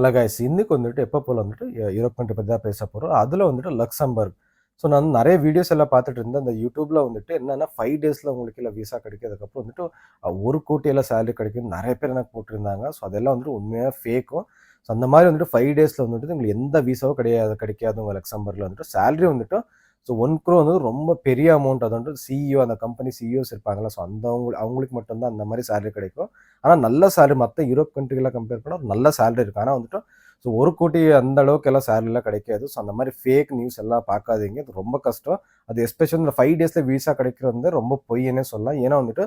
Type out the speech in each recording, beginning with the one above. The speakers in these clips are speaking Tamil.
ஹலோ கைஸ், இன்னைக்கு வந்துட்டு எப்போ போல் வந்துட்டு யூரோப் கண்ட்ரி பற்றி தான் பேச போகிறோம். அதில் வந்துட்டு லக்சம்பர்க். ஸோ நான் வந்து நிறைய வீடியோஸ் எல்லாம் பார்த்துட்டு இருந்தேன். அந்த யூடியூப்பில் வந்துட்டு என்னென்னா 5 டேஸில் உங்களுக்கு இல்லை விசா கிடைக்கும். அதுக்கப்புறம் வந்துட்டு 1 கோடியெல்லாம் சேலரி கிடைக்கும் நிறைய பேர் எனக்கு போட்டிருந்தாங்க. ஸோ அதெல்லாம் வந்துட்டு உண்மையாக ஃபேக்கும். ஸோ அந்த மாதிரி வந்துட்டு 5 டேஸில் வந்துட்டு உங்களுக்கு எந்த விசாவும் கிடைக்காது உங்கள் லக்சம்பர்கில் வந்துட்டு சேலரி வந்துட்டு. ஸோ 1 crore வந்து ரொம்ப பெரிய அமௌண்ட். அது வந்துட்டு சிஇஓ, அந்த கம்பெனி சிஇஓஸ் இருப்பாங்களா, ஸோ அவங்களுக்கு மட்டும்தான் அந்த மாதிரி சேலரி கிடைக்கும். ஆனால் நல்ல சேலரி மற்ற யூரோப் கண்ட்ரிகளை கம்பேர் பண்ணால் ஒரு நல்ல சேலரி இருக்குது. ஆனால் வந்துட்டு ஸோ 1 கோடி அந்த அளவுக்கு எல்லாம் சேலரிலாம் கிடைக்காது. ஸோ அந்த மாதிரி ஃபேக் நியூஸ் எல்லாம் பார்க்காதீங்க, அது ரொம்ப கஷ்டம். அது எஸ்பெஷலி இந்த 5 டேஸில் விசா கிடைக்கிறது வந்து ரொம்ப பொய்யன்னே சொல்லலாம். ஏன்னா வந்துட்டு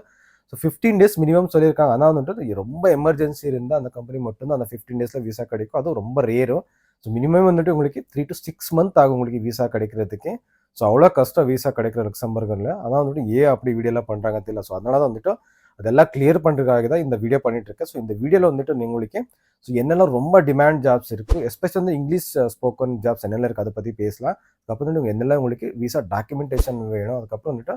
ஸோ 15 டேஸ் மினிமம் சொல்லியிருக்காங்க. ஆனால் வந்துட்டு ரொம்ப எமர்ஜென்சி இருந்தால் அந்த கம்பெனி மட்டும்தான் அந்த 15 டேஸில் விசா கிடைக்கும். அதுவும் ரொம்ப ரேரும். ஸோ மினிமம் வந்துட்டு உங்களுக்கு 3 to 6 month ஆகும் உங்களுக்கு விசா கிடைக்கிறதுக்கு. ஸோ அவ்வளோ கஷ்டம் விசா கிடைக்கிற லக்சம்பர்கில். அதான் வந்துட்டு ஏன் அப்படி வீடியோலாம் பண்ணுறாங்க தெரியல. ஸோ அதனால தான் வந்துட்டு அதெல்லாம் கிளியர் பண்ணுறதுக்காக தான் இந்த வீடியோ பண்ணிட்டு இருக்கேன். ஸோ இந்த வீடியோவில் வந்துட்டு உங்களுக்கு ஸோ என்னெல்லாம் ரொம்ப டிமாண்ட் ஜாப்ஸ் இருக்குது, எஸ்பெஷலி வந்து இங்கிலீஷ் ஸ்போக்கன் ஜாப்ஸ் என்னெல்லாம் இருக்குது அதை பற்றி பேசலாம். அதுக்கப்புறம் வந்துட்டு என்னெல்லாம் உங்களுக்கு விசா டாக்குமெண்டேஷன் வேணும், அதுக்கப்புறம் வந்துட்டு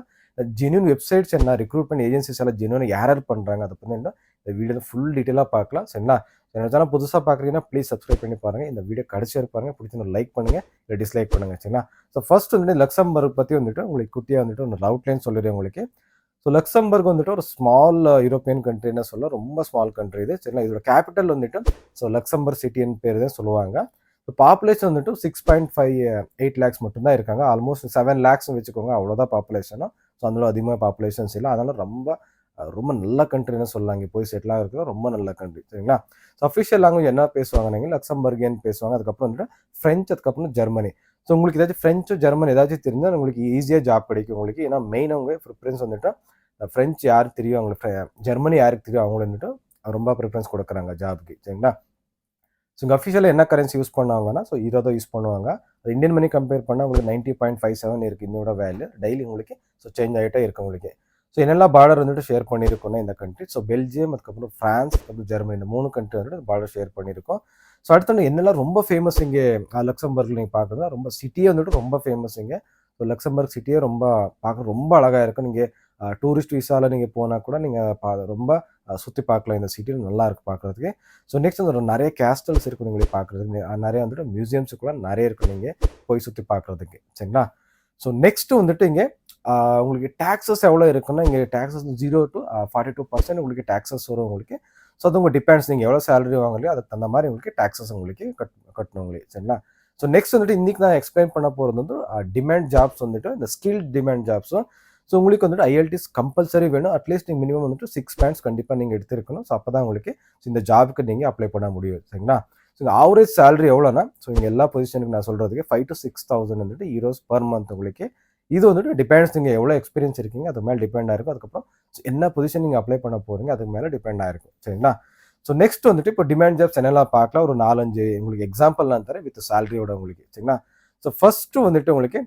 ஜென்யூன் வெப்சைட்ஸ் என்ன, ரெக்ரூட்மெண்ட் ஏஜென்சிஸ் எல்லாம் ஜென்யூன் யார் பண்ணுறாங்க, அதை பற்றி இந்த வீடியோவில் ஃபுல் டீட்டெயிலாக பார்க்கலாம். சரிங்களா? என்னோட சேனல் புதுசாக பார்க்குறீங்கன்னா ப்ளீஸ் சப்ஸ்கிரைப் பண்ணி பாருங்கள். இந்த வீடியோ கடைசி வரைக்கும் பாருங்கள். பிடிச்சிருந்தா லைக் பண்ணுங்கள், இல்லை டிஸ்லைக் பண்ணுங்கள். சரிங்களா? ஸோ ஃபர்ஸ்ட் வந்துட்டு லக்சம்பர்க் பற்றி வந்துட்டு உங்களுக்கு குட்டியாக வந்துட்டு ஒரு அவுட்லைன் சொல்லிடுறேன் உங்களுக்கு. ஸோ லக்சம்பர்க் வந்துட்டு ஒரு ஸ்மால் யூரோப்பியன் கண்ட்ரின்னு சொல்ல, ரொம்ப ஸ்மால் கண்ட்ரி இது. சரிங்களா? இதோட கேபிட்டல் வந்துட்டு ஸோ லக்சம்பர்க் சிட்டின்னு பேர் தான் சொல்லுவாங்க. ஸோ பாப்புலேஷன் வந்துட்டு 6.58 lakhs மட்டும்தான் இருக்காங்க. ஆல்மோஸ்ட் 7 lakhs வச்சுக்கோங்க, அவ்வளோதான் பாப்புலேஷனும். ஸோ அதனால அதிகமாக பாப்புலேஷன்ஸ் இல்லை. அதனால ரொம்ப நல்ல கண்ட்ரின்னு சொல்லலாம். இங்கே போய் செட்டில் ஆகிறது ரொம்ப நல்ல கண்ட்ரி. சரிங்களா? ஸோ அஃபிஷியல் லாங்குவேஜ் என்ன பேசுவாங்க நீங்கள், லக்சம்பர்கியன் பேசுவாங்க. அதுக்கப்புறம் வந்துட்டு ஃப்ரெஞ்ச், அதுக்கப்புறம் ஜெர்மனி. ஸோ உங்களுக்கு ஏதாச்சும் ஃப்ரெஞ்சு ஜெர்மன் ஏதாச்சும் தெரிஞ்சால் உங்களுக்கு ஈஸியாக ஜாப் கிடைக்கும் உங்களுக்கு. ஏன்னா மெயின் அவங்க ப்ரிஃபரன்ஸ் வந்துட்டு ஃப்ரெஞ்சு யாருக்கு தெரியும் அவங்களுக்கு, ஜெர்மனி யாருக்கு தெரியும் அவங்கள வந்துட்டு ரொம்ப ப்ரிஃபரன்ஸ் கொடுக்குறாங்க ஜாப்க்கு. சரிங்களா? ஸோ இங்கே அஃபிஷியலாக என்ன கரன்சி யூஸ் பண்ணுவாங்கன்னா ஸோ இருபதோ யூஸ் பண்ணுவாங்க. அது இந்தியன் மணி கம்பேர் பண்ணால் உங்களுக்கு 90.57 இருக்குது இன்னோட வேல்யூ. டெய்லி உங்களுக்கு ஸோ சேஞ்ச் ஆகிட்டே இருக்குது உங்களுக்கு. ஸோ என்னெல்லாம் பார்டர் வந்துட்டு ஷேர் பண்ணியிருக்கோன்னா இந்த கண்ட்ரி, ஸோ பெல்ஜியம், அதுக்கப்புறம் ஃப்ரான்ஸ், அதுக்கப்புறம் ஜெர்மனி, இந்த 3 கண்ட்ரி வந்துட்டு பார்டர் ஷேர் பண்ணியிருக்கோம். ஸோ அடுத்து என்னெல்லாம் ரொம்ப ஃபேமஸ் இங்கே லக்சம்பர்கில் நீங்கள் பார்க்குறதா, ரொம்ப சிட்டியே வந்துட்டு ரொம்ப ஃபேமஸ் இங்கே. ஸோ லக்சம்பர்க் சிட்டியே ரொம்ப பார்க்க ரொம்ப அழகாக இருக்கும். நீங்கள் டூரிஸ்ட் விசாவில் நீங்கள் போனால் கூட நீங்கள் ரொம்ப சுற்றி பார்க்கலாம். இந்த சிட்டி நல்லா இருக்குது பார்க்குறதுக்கு. ஸோ நெக்ஸ்ட் வந்து நிறைய கேஸ்டல்ஸ் இருக்குது உங்களுக்கு பார்க்குறதுக்கு. நிறைய வந்துட்டு மியூசியம்ஸ் கூட நிறைய இருக்குது நீங்கள் போய் சுற்றி பார்க்குறதுக்கு. சரிங்களா? ஸோ நெக்ஸ்ட்டு வந்துட்டு இங்கே உங்களுக்கு டேக்ஸஸ் எவ்வளோ இருக்குன்னா, இங்கே டேக்ஸஸ் 0 to 42% உங்களுக்கு டேக்ஸஸ் வரும் உங்களுக்கு. ஸோ அது உங்கள் டிபெண்ட்ஸ், நீங்கள் எவ்வளோ சேலரி வாங்கலையோ அதுக்கு தகுந்த மாதிரி உங்களுக்கு டேக்ஸஸ் உங்களுக்கு கட்டணும் உங்களுக்கு. சரிங்களா? ஸோ நெக்ஸ்ட் வந்துட்டு இன்றைக்கி நான் எக்ஸ்பிளைன் பண்ண போகிறது வந்து டிமாண்ட் ஜாப்ஸ் வந்துட்டு இந்த ஸ்கில் டிமாண்ட் ஜாப்ஸும். ஸோ உங்களுக்கு வந்துட்டு ஐஎல்டிஎஸ் கம்பல்சரி வேணும். அட்லீஸ்ட் நீங்கள் மினிமம் வந்துட்டு 6 points கண்டிப்பாக நீங்கள் எடுத்துருக்கணும். ஸோ அப்போ தான் உங்களுக்கு இந்த ஜாபுக்கு நீங்கள் அப்ளை பண்ண முடியும். சரிங்களா? ஸோ ஆவரேஜ் சேலரி எவ்வளோனா, ஸோ இங்கே எல்லா பொசிஷனுக்கு நான் சொல்கிறதுக்கு 5 to 6,000 வந்துட்டு யூரோஸ் பர் மந்த் உங்களுக்கு. இது வந்துட்டு டிபெண்ட்ஸ், நீங்கள் எவ்வளோ எக்ஸ்பீரியன்ஸ் இருக்கீங்க அது மேலே டிபெண்ட் ஆகிருக்கும். அதுக்கப்புறம் என்ன பொசிஷன் நீங்கள் அப்ளை பண்ண போகிறீங்க அதுக்கு மேலே டிபெண்ட் ஆகிருக்கும். சரிங்களா? ஸோ நெக்ஸ்ட் வந்துட்டு இப்போ டிமாண்ட் ஜாப்ஸ் என்னெல்லாம் பார்க்கலாம். ஒரு 4-5 உங்களுக்கு எக்ஸாம்பிள் நான் தரேன் வித் சேலரியோட உங்களுக்கு. சரிங்களா? ஸோ ஃபர்ஸ்ட்டு வந்துட்டு உங்களுக்கு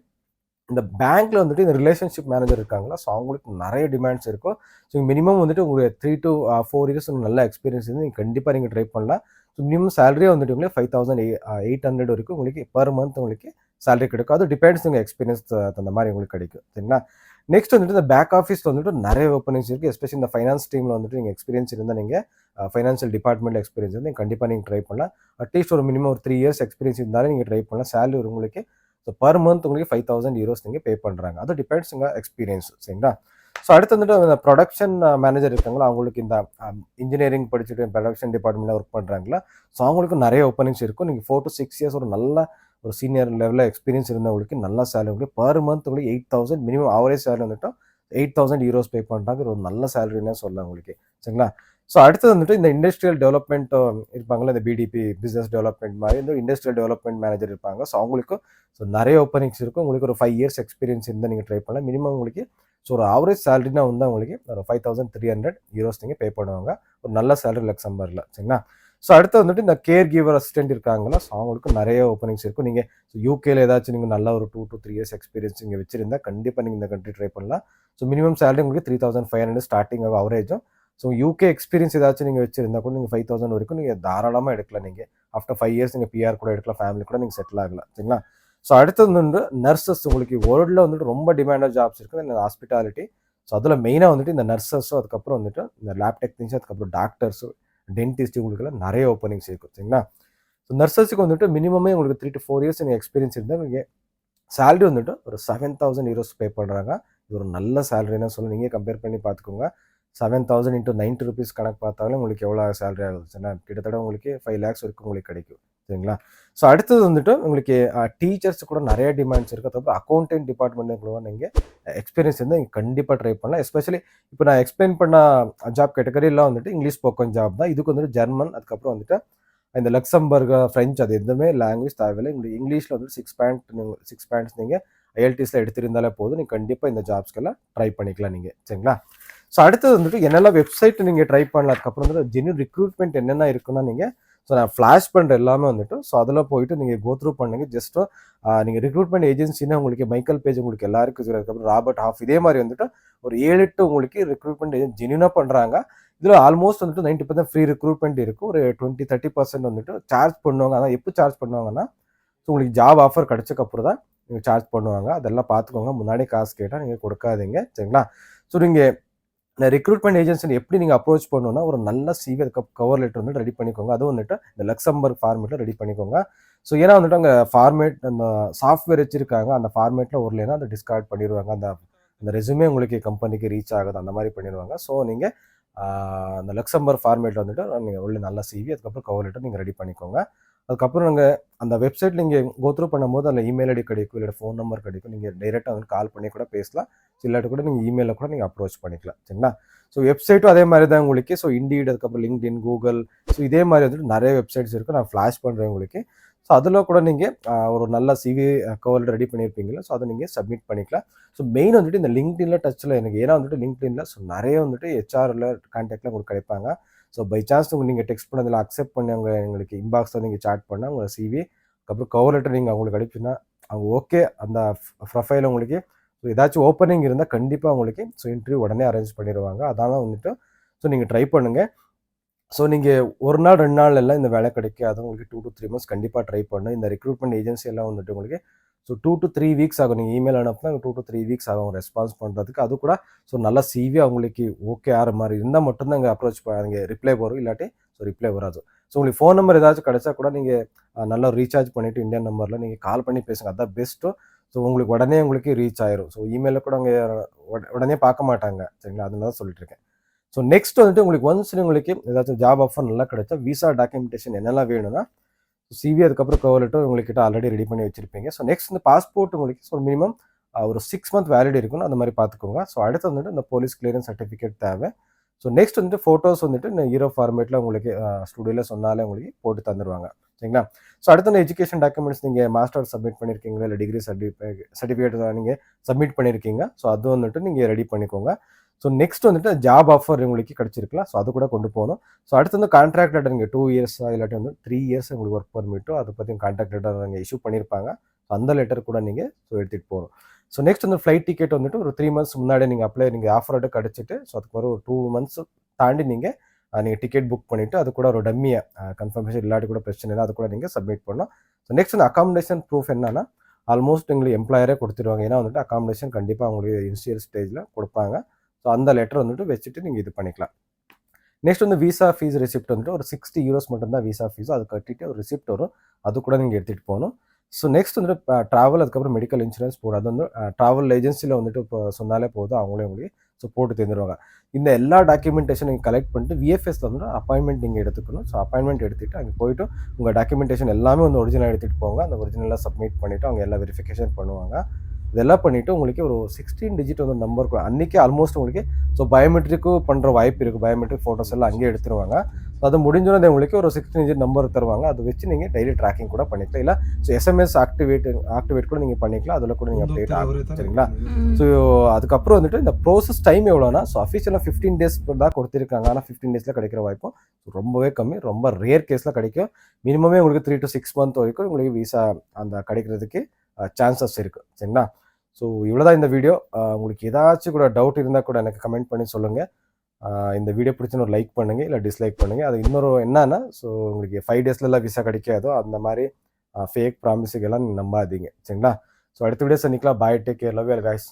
இந்த பேங்க்ல வந்துட்டு இந்த ரிலேஷன்ஷிப் மேனேஜர் இருக்காங்களா, ஸோ அவங்களுக்கு நிறைய டிமாண்ட்ஸ் இருக்கும். ஸோ மினிமம் வந்துட்டு உங்களுக்கு 3 to 4 years நல்ல எக்ஸ்பீரியன்ஸ் இருந்து நீங்கள் கண்டிப்பாக நீங்கள் ட்ரை பண்ணலாம். ஸோ மினிமம் சேலரியே வந்துட்டு உங்களுக்கு 5,800 வரைக்கும் உங்களுக்கு பர் மந்த் உங்களுக்கு சேலரி கிடைக்கும். அது டிபெண்ட்ஸ் உங்கள் எக்ஸ்பீரியன்ஸ் தகுந்த மாதிரி உங்களுக்கு கிடைக்கும். சரிங்களா? நெக்ஸ்ட் வந்துட்டு இந்த பேக் ஆஃபீஸில் வந்துட்டு நிறைய ஓப்பனிங்ஸ் இருக்குது. எஸ்பெஷலி இந்த ஃபைனான்ஸ் டீமில் வந்துட்டு நீங்கள் எக்ஸ்பீரியன்ஸ் இருந்தால், நீங்கள் ஃபைனான்ஷியல் டிபார்ட்மெண்ட் எக்ஸ்பீரியன்ஸ் வந்து கண்டிப்பாக நீங்கள் ட்ரை பண்ணலாம். அட்லீஸ்ட் ஒரு மினிமம் ஒரு 3 years எக்ஸ்பீரியன்ஸ் இருந்தாலும் நீங்கள் ட்ரை பண்ணலாம். சேலரி உங்களுக்கு ஸோ பர் மந்த் உங்களுக்கு 5,000 euros நீங்கள் பே பண்ணுறாங்க. அது டிபெண்ட்ஸ் உங்கள் எக்ஸ்பீரியன்ஸ். சரிங்களா? ஸோ அடுத்து வந்துட்டு இந்த ப்ரொடக்ஷன் மேனேஜர் இருக்காங்களா, அவங்களுக்கு இந்த இன்ஜினியரிங் படிச்சுட்டு ப்ரொடக்ஷன் டிபார்ட்மெண்ட்டில் ஒர்க் பண்ணுறாங்களா, ஸோ அவங்களுக்கு நிறைய ஓப்பனிங்ஸ் இருக்கும். நீங்கள் 4 to 6 years ஒரு நல்ல ஒரு சீனியர் லெவலில் எக்ஸ்பீரியன்ஸ் இருந்தவங்களுக்கு நல்ல சேலரி உங்களுக்கு பர் மந்த் உங்களுக்கு 8,000 மினிமம் ஆவரேஜ் சேலரி வந்துட்டு 8,000 euros பே பண்ணுறாங்க. ஒரு நல்ல சேலரின்னு சொல்லலாம் உங்களுக்கு. சரிங்களா? ஸோ அடுத்தது வந்துட்டு இந்த இண்டஸ்ட்ரியல் டெவலப்மெண்ட் இருப்பாங்களா, இந்த பிடிபி பிஸ்னஸ் டெவலப்மெண்ட் மாதிரி இந்த இண்டஸ்ட்ரியல் டெவலப்மெண்ட் மேனேஜர் இருப்பாங்க. ஸோ அவங்களுக்கு ஸோ நிறைய ஓப்பனிங்ஸ் இருக்கும். உங்களுக்கு ஒரு 5 years எக்ஸ்பீரியன்ஸ் இருந்தால் நீங்கள் ட்ரை பண்ணலாம். மினிமம் உங்களுக்கு ஸோ ஒரு ஆவரேஜ் சேலரினா வந்து உங்களுக்கு ஒரு 5,300 euros நீங்கள் பே பண்ணுவாங்க. ஒரு நல்ல சேலரி லக்சம்பர்கில். சரிங்களா? ஸோ அடுத்து வந்துட்டு இந்த கேர் கிவர் அசிஸ்டன்ட் இருக்காங்களா, ஸோ அவங்களுக்கு நிறைய ஓப்பனிங்ஸ் இருக்கும். நீங்கள் ஸோ யூகேல ஏதாச்சும் நீங்கள் நல்ல ஒரு 2 to 3 years எக்ஸ்பீரியன்ஸ் நீங்கள் வச்சிருந்தா கண்டிப்பாக நீங்கள் இந்த கண்ட்ரி ட்ரை பண்ணலாம். ஸோ மினிமம் சேலரி உங்களுக்கு 3,500 ஸ்டார்டிங் ஆகும் அவரேஜும். ஸோ யூகே எக்ஸ்பீரியன்ஸ் ஏதாச்சும் நீங்கள் வச்சிருந்தா கூட நீங்கள் 5,000 வரைக்கும் நீங்கள் தாராளமாக எடுக்கலாம். நீங்கள் ஆஃப்டர் 5 years நீங்கள் பிஆர் கூட எடுக்கலாம், ஃபேமிலி கூட நீங்கள் செட்டில் ஆகலாம். சரிங்களா? ஸோ அடுத்தது வந்து நர்சஸ். உங்களுக்கு வேர்ல்டில் வந்துட்டு ரொம்ப டிமாண்டாக ஜாப்ஸ் இருக்குது இந்த ஹாஸ்பிட்டாலிட்டி. ஸோ அதில் மெயினாக வந்துட்டு இந்த நர்சஸும், அதுக்கப்புறம் வந்துட்டு இந்த லேப் டெக்னீஷியன், அதுக்கப்புறம் டாக்டர்ஸு, டென்டிஸ்ட், உங்களுக்குலாம் நிறைய ஓப்பனிங்ஸ் இருக்கும். சரிங்களா? ஸோ நர்சஸுக்கு வந்துட்டு மினிமமே உங்களுக்கு 3 to 4 இயர்ஸ் நீங்கள் எக்ஸ்பீரியன்ஸ் இருந்தால் நீங்கள் சேலரி வந்துட்டு ஒரு 7,000 யூரோஸ் பே பண்ணுறாங்க. இது ஒரு நல்ல சேலரின்னு சொல்லி நீங்கள் கம்பேர் பண்ணி பார்த்துக்கோங்க. 7,000 இன்ட்டு 90 ருபீஸ் கணக்கு பார்த்தாலும் உங்களுக்கு எவ்வளோ சேலரி ஆகுதுன்னா கிட்டத்தட்ட உங்களுக்கு 5 லேக்ஸ் வரைக்கும் உங்களுக்கு கிடைக்கும். சரிங்களா? ஸோ அடுத்தது வந்துட்டு உங்களுக்கு டீச்சர்ஸ் கூட நிறைய டிமாண்ட்ஸ் இருக்குது. அதுக்கப்புறம் அக்கௌண்டன்ட் டிபார்ட்மெண்ட் கூட நீங்கள் எக்ஸ்பீரியன்ஸ் இருந்தால் நீங்கள் கண்டிப்பாக ட்ரை பண்ணலாம். எஸ்பெஷலி இப்போ நான் எக்ஸ்பிளைன் பண்ண ஜாப் கேட்டகரியெல்லாம் வந்துட்டு இங்கிலீஷ் ஸ்போக்கன் ஜாப் தான். இதுக்கு வந்துட்டு ஜெர்மன், அதுக்கப்புறம் வந்துட்டு இந்த லக்சம்பர்க், ஃப்ரெஞ்ச் அது எதுவுமே லாங்குவேஜ் தேவையில்லை. உங்களுக்கு இங்கிலீஷில் வந்துட்டு 6 பாயிண்ட்ஸ் நீங்கள் ஐஎல்டிஎஸில் எடுத்திருந்தாலே போதும். நீங்கள் கண்டிப்பாக இந்த ஜாப்ஸ்க்கெல்லாம் ட்ரை பண்ணிக்கலாம் நீங்கள். சரிங்களா? ஸோ அடுத்தது வந்துட்டு என்னெல்லாம் வெப்சைட் நீங்கள் ட்ரை பண்ணலாம். அதுக்கப்புறம் வந்துட்டு ஜென்யூன் ரிக்ரூட்மெண்ட் என்னென்ன இருக்குன்னா நீங்கள் ஸோ நான் ஃப்ளாஷ் பண்ணுற எல்லாமே வந்துட்டு ஸோ அதில் போயிட்டு நீங்கள் கோத்ரூ பண்ணுங்க. ஜஸ்ட்டு நீங்கள் ரிக்ரூட்மெண்ட் ஏஜென்சின்னா உங்களுக்கு மைக்கேல் பேஜ் உங்களுக்கு எல்லாருக்கும் இருக்குது. அதுக்கப்புறம் ராபர்ட் ஹாஃப் இதே மாதிரி வந்துட்டு ஒரு 7-8 உங்களுக்கு ரிக்ரூட்மெண்ட் ஏஜென்ட் ஜென்யூனாக பண்ணுறாங்க. இதில் ஆல்மோஸ்ட் வந்துட்டு 90% ஃப்ரீ ரிக்ரூட்மெண்ட் இருக்கும். ஒரு 20-30% வந்துட்டு சார்ஜ் பண்ணுவாங்க. அதான் எப்போ சார்ஜ் பண்ணுவாங்கன்னா ஸோ உங்களுக்கு ஜாப் ஆஃபர் கிடச்சக்கப்புறம் தான் நீங்கள் சார்ஜ் பண்ணுவாங்க. அதெல்லாம் பார்த்துக்கோங்க. முன்னாடி காசு கேட்டால் நீங்கள் கொடுக்காதீங்க. சரிங்களா? ஸோ நீங்கள் ரெக்ரூட்மெண்ட் ஏஜென்சி எப்படி நீங்கள் அப்ரோச் பண்ணணும்னா ஒரு நல்ல சிவி அதுக்கு கவர் லெட்டர் வந்துட்டு ரெடி பண்ணிக்கோங்க. அதுவும் வந்துட்டு இந்த லக்சம்பர்க் ஃபார்மேட்டில் ரெடி பண்ணிக்கோங்க. ஸோ ஏன்னா வந்துட்டு அங்கே ஃபார்மேட் அந்த சாஃப்ட்வேர் வச்சுருக்காங்க. அந்த ஃபார்மேட்டில் வரலைன்னா அதை டிஸ்கார்ட் பண்ணிடுவாங்க. அந்த ரெசுமே உங்களுக்கு கம்பெனிக்கு ரீச் ஆகுது அந்த மாதிரி பண்ணிடுவாங்க. ஸோ நீங்கள் அந்த லக்சம்பர்க் ஃபார்மேட்டில் வந்துட்டு நீங்கள் உள்ள நல்ல சிவி அதுக்கப்புறம் கவர் லெட்டர் நீங்கள் ரெடி பண்ணிக்கோங்க. அதுக்கப்புறம் நாங்கள் அந்த வெப்சைட் நீங்கள் கோத்ரூ பண்ணும்போது அதில் இமெயில் ஐடி கிடைக்கும், இல்லை ஃபோன் நம்பர் கிடைக்கும். நீங்கள் டைரெக்டாக வந்து கால் பண்ணி கூட பேசலாம். ஸோ இல்லாட்டி கூட நீங்கள் இமெயிலில் கூட நீங்கள் அப்ரோச் பண்ணிக்கலாம். சரிங்களா? ஸோ வெப்சைட்டும் அதே மாதிரி தான் உங்களுக்கு. ஸோ இண்டீட், அதுக்கப்புறம் லிங்க்டின், கூகுள், ஸோ இதே மாதிரி வந்துட்டு நிறைய வெப்சைட்ஸ் இருக்குது. நான் ஃப்ளாஷ் பண்ணுறேன் உங்களுக்கு. ஸோ அதில் கூட நீங்கள் ஒரு நல்ல சிவி கவர் ரெடி பண்ணியிருப்பீங்களா, ஸோ அதை நீங்கள் சப்மிட் பண்ணிக்கலாம். ஸோ மெயின் வந்துட்டு இந்த லிங்க்டின்ல டச்சில் எனக்கு ஏன்னா வந்துட்டு லிங்க்டின்ல ஸோ நிறைய வந்துட்டு ஹெச்ஆரில் கான்டாக்டில் உங்களுக்கு கிடைப்பாங்க. ஸோ பை சான்ஸ் நீங்கள் டெக்ஸ்ட் பண்ணதில் அக்செப்ட் பண்ணி அவங்க எங்களுக்கு இன்பாக்ஸில் நீங்கள் சாட் பண்ணால் உங்களை சிவி அதுக்கப்புறம் கவர் லெட்டர் நீங்கள் அவங்களுக்கு அனுப்பிச்சுன்னா அவங்க ஓகே அந்த ப்ரொஃபைல் உங்களுக்கு ஸோ ஏதாச்சும் ஓப்பனிங் இருந்தால் கண்டிப்பாக உங்களுக்கு ஸோ இன்டர்வியூ உடனே அரேஞ்ச் பண்ணிடுவாங்க. அதனால் வந்துட்டு ஸோ நீங்கள் ட்ரை பண்ணுங்கள். ஸோ நீங்கள் ஒரு நாள் 2 நாள் எல்லாம் இந்த வேலை கிடைக்காது. உங்களுக்கு 2 to 3 months கண்டிப்பாக ட்ரை பண்ணணும். இந்த ரெக்ரூட்மெண்ட் ஏஜென்சி எல்லாம் வந்துட்டு உங்களுக்கு ஸோ 2 to 3 வீக்ஸ் ஆகும். நீங்கள் இமெயில் அனுப்புனா 2 to 3 வீக்ஸ் ஆகும் ரெஸ்பான்ஸ் பண்ணுறதுக்கு. அது கூட ஸோ நல்ல சிவி அவங்களுக்கு ஓகே ஆகிற மாதிரி இருந்தால் மட்டும்தான் இங்கே அப்ரோச் நீங்கள் ரிப்ளை வரும், இல்லாட்டி ஸோ ரிப்ளை வராது. ஸோ உங்களுக்கு ஃபோன் நம்பர் ஏதாச்சும் கிடைச்சா கூட நீங்கள் நல்லா ரீசார்ஜ் பண்ணிவிட்டு இந்தியன் நம்பரில் நீங்கள் கால் பண்ணி பேசுங்க. அதுதான் பெஸ்ட்டு. ஸோ உங்களுக்கு உடனே உங்களுக்கு ரீச் ஆயிரும். ஸோ இமெயிலில் கூட அவங்க உடனே பார்க்க மாட்டாங்க. சரிங்களா? அதனால தான் சொல்லிட்டு இருக்கேன். ஸோ நெக்ஸ்ட் வந்துட்டு உங்களுக்கு ஒன்ஸ் உங்களுக்கு ஏதாச்சும் ஜாப் ஆஃபர் நல்லா கிடைச்சா விசா டாக்குமெண்டேஷன் என்னெல்லாம் வேணும்னா சிவி அதுக்கப்புறம் கவர் லெட்டர் உங்கள்கிட்ட ஆல்ரெடி ரெடி பண்ணி வச்சிருப்பீங்க. ஸோ நெக்ஸ்ட் இந்த பாஸ்போர்ட் உங்களுக்கு ஸோ மினிமம் ஒரு 6 month வேலிட் இருக்கணும். அந்த மாதிரி பார்த்துக்கோங்க. ஸோ அடுத்து வந்துட்டு இந்த போலீஸ் கிளியரன்ஸ் சர்டிஃபிகேட் தேவை. ஸோ நெக்ஸ்ட் வந்துட்டு ஃபோட்டோஸ் வந்துட்டு இந்த ஹீரோ ஃபார்மேட்டில் உங்களுக்கு ஸ்டுடியோவில் சொன்னாலே உங்களுக்கு போட்டு தந்துடுவாங்க. சரிங்களா? ஸோ அடுத்த இந்த எஜுகேஷன் டாக்குமெண்ட்ஸ் நீங்கள் மாஸ்டர் சப்மிட் பண்ணியிருக்கீங்களா, இல்லை டிகிரி சர்டிஃபிகேட் நீங்கள் சப்மிட் பண்ணியிருக்கீங்க. ஸோ அது வந்துட்டு நீங்கள் ரெடி பண்ணிக்கோங்க. ஸோ நெக்ஸ்ட் வந்துட்டு ஜாப் ஆஃபர் உங்களுக்கு கிடச்சிருக்கலாம். ஸோ அது கூட கொண்டு போகணும். ஸோ அடுத்து வந்து கான்ட்ராக்ட் லெட்டர் நீங்கள் 2 years இல்லாட்டி வந்து 3 years உங்களுக்கு ஒர்க் பர்மிட்டோ அதை பற்றி கான்ட்ராக்ட் லெட்டர் நீங்கள் இஷ்யூ பண்ணியிருப்பாங்க. ஸோ அந்த லெட்டர் கூட நீங்கள் ஸோ எடுத்துகிட்டு போகணும். ஸோ நெக்ஸ்ட் வந்து ஃப்ளைட் டிக்கெட் வந்துட்டு ஒரு 3 months முன்னாடி நீங்கள் ஆஃபர் லெட்டர் கிடச்சிட்டு ஸோ அதுக்கு ஒரு 2 months தாண்டி நீங்கள் டிக்கெட் புக் பண்ணிவிட்டு அது கூட ஒரு டம்மியை கன்ஃபர்மேஷன் இல்லாட்டி கூட பிரச்சனை இல்லை, அது கூட நீங்கள் சப்மிட் பண்ணணும். ஸோ நெக்ஸ்ட் வந்து அகாமடேஷன் ப்ரூஃப் என்னன்னா ஆல்மோஸ்ட் எங்களுக்கு எம்ப்ளாயரே கொடுத்துருவாங்க. ஏன்னா வந்துட்டு அகாமடேஷன் கண்டிப்பாக அவங்களுக்கு இனிஷியல் ஸ்டேஜில் கொடுப்பாங்க. ஸோ அந்த லெட்டர் வந்துட்டு வச்சுட்டு நீங்கள் இது பண்ணிக்கலாம். நெக்ஸ்ட் வந்து விசா ஃபீஸ் ரெசிப்ட் வந்துட்டு ஒரு 60 euros மட்டும்தான் விசா ஃபீஸ். அது கட்டிட்டு ஒரு ரிசிப்ட் வரும், அது கூட நீங்கள் எடுத்துகிட்டு போகணும். ஸோ நெக்ஸ்ட் வந்துட்டு ட்ராவல் அதுக்கப்புறம் மெடிக்கல் இன்சூரன்ஸ் போடும். அது வந்து ட்ராவல் ஏஜென்சியில் வந்துட்டு இப்போ சொன்னாலே போதும், அவங்களே உங்களுக்கு ஸோ போட்டு தந்துடுவாங்க. இந்த எல்லா டாக்குமெண்டேஷன் நீங்கள் கலெக்ட் பண்ணிட்டு விஎஃப்எஸ்ல வந்து அப்பாயின்மெண்ட் நீங்கள் எடுத்துக்கணும். ஸோ அப்பாயின்மெண்ட் எடுத்துகிட்டு அங்கே போய்ட்டு உங்கள் டாக்குமெண்டேஷன் எல்லாமே வந்து ஒரிஜினல் எடுத்துகிட்டு போங்க. அந்த ஒரிஜினலாக சப்மிட் பண்ணிவிட்டு அவங்க எல்லாம் வெரிஃபிகேஷன் பண்ணுவாங்க. இதெல்லாம் பண்ணிவிட்டு உங்களுக்கு ஒரு 16 digit வந்து நம்பர் அன்றைக்கி ஆல்மோஸ்ட் உங்களுக்கு ஸோ பயோமெட்ரிக்கும் பண்ணுற வாய்ப்பு இருக்குது. பயோமெட்ரிக் ஃபோட்டோஸ் எல்லாம் அங்கேயே எடுத்துருவாங்க. ஸோ அது முடிஞ்சோடனே உங்களுக்கு ஒரு 16 digit நம்பர் தருவாங்க. அதை வச்சு நீங்கள் டெய்லி ட்ராக்கிங் கூட பண்ணிக்கலாம். இல்லை ஸோ எஸ்எம்எஸ் ஆக்டிவேட் கூட நீங்கள் பண்ணிக்கலாம். அதில் கூட நீங்கள் அப்டேட் ஆகும். சரிங்களா? ஸோ அதுக்கப்புறம் வந்துட்டு இந்த ப்ரோசஸ் டைம் எவ்வளோனா ஸோ அஃபிஷியலாக 15 days தான் கொடுத்துருக்காங்க. ஆனால் 15 days கிடைக்கிற வாய்ப்பும் ரொம்பவே கம்மி. ரொம்ப ரேர் கேஸில் கிடைக்கும். மினிமமே உங்களுக்கு 3 to 6 months வரைக்கும் உங்களுக்கு விசா அந்த கிடைக்கிறதுக்கு சான்சஸ் இருக்குது. சரிங்களா? ஸோ இவ்வளோதான் இந்த வீடியோ. உங்களுக்கு ஏதாச்சும் கூட டவுட் இருந்தால் கூட எனக்கு கமெண்ட் பண்ணி சொல்லுங்கள். இந்த வீடியோ பிடிச்சுன்னு ஒரு லைக் பண்ணுங்கள், இல்லை டிஸ்லைக் பண்ணுங்கள். அது இன்னொரு என்னன்னா ஸோ உங்களுக்கு 5 daysலாம் விசா கிடைக்காதோ அந்த மாதிரி ஃபேக் ப்ராமிஸுக்கெல்லாம் நம்பாதீங்க. சரிங்களா? ஸோ அடுத்த வீடியோ சந்திக்கலாம். Bye, take care, love you all guys.